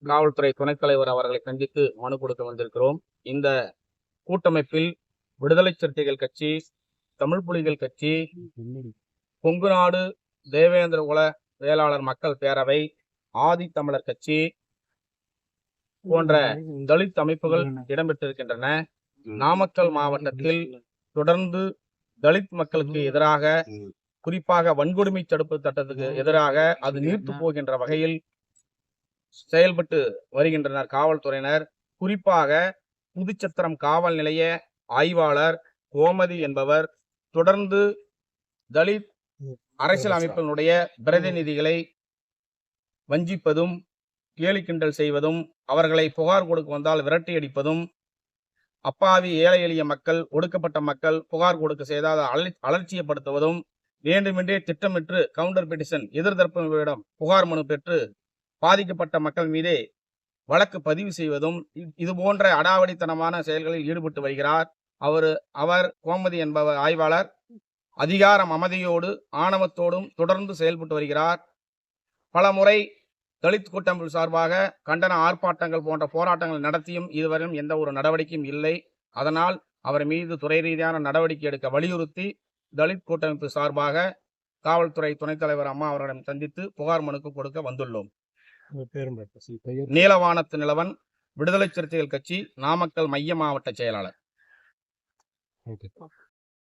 காவல்துறை துணைத் தலைவர் அவர்களை சந்தித்து மனு கொடுக்க வந்திருக்கிறோம். இந்த கூட்டமைப்பில் விடுதலை சிறுத்தைகள் கட்சி, தமிழ் புலிகள் கட்சி, கொங்கு நாடு தேவேந்திர குல வேளாளர் மக்கள் பேரவை, ஆதி தமிழர் கட்சி போன்ற தலித் அமைப்புகள் இடம்பெற்றிருக்கின்றன. நாமக்கல் மாவட்டத்தில் தொடர்ந்து தலித் மக்களுக்கு எதிராக, குறிப்பாக வன்கொடுமை தடுப்பு சட்டத்துக்கு எதிராக அது நீர்த்து போகின்ற வகையில் செயல்பட்டு வருகின்றனர் காவல்துறையினர். குறிப்பாக புதுச்சத்திரம் காவல் நிலைய ஆய்வாளர் கோமதி என்பவர் தொடர்ந்து தலித் அரசியல் அமைப்பினுடைய பிரதிநிதிகளை வஞ்சிப்பதும், கேலி கிண்டல் செய்வதும், அவர்களை புகார் கொடுக்க வந்தால் விரட்டி அடிப்பதும், அப்பாவி ஏழை எளிய மக்கள், ஒடுக்கப்பட்ட மக்கள் புகார் கொடுக்க செய்தால் அலட்சியப்படுத்துவதும், வேண்டுமென்றே திட்டமிட்டு கவுண்டர் பெட்டிஷன் எதிர்த்தரப்பினரிடம் புகார் மனு பெற்று பாதிக்கப்பட்ட மக்கள் மீதே வழக்கு பதிவு செய்வதும், இது போன்ற அடாவடித்தனமான செயல்களில் ஈடுபட்டு வருகிறார். அவர் கோமதி என்பவர் ஆய்வாளர் அதிகார மமதையோடு ஆணவத்தோடும் தொடர்ந்து செயல்பட்டு வருகிறார். பல முறை தலித் கூட்டமைப்பு சார்பாக கண்டன ஆர்ப்பாட்டங்கள் போன்ற போராட்டங்கள் நடத்தியும் இதுவரையும் எந்த ஒரு நடவடிக்கையும் இல்லை. அதனால் அவர் மீது துறை ரீதியான நடவடிக்கை எடுக்க வலியுறுத்தி தலித் கூட்டமைப்பு சார்பாக காவல்துறை துணைத் தலைவர் அம்மா அவர்களிடம் சந்தித்து புகார் மனுக்கு கொடுக்க வந்துள்ளோம். நீலவானத்து நிலவன், விடுதலை சிறுத்தைகள் கட்சி, நாமக்கல் மைய மாவட்ட செயலாளர்.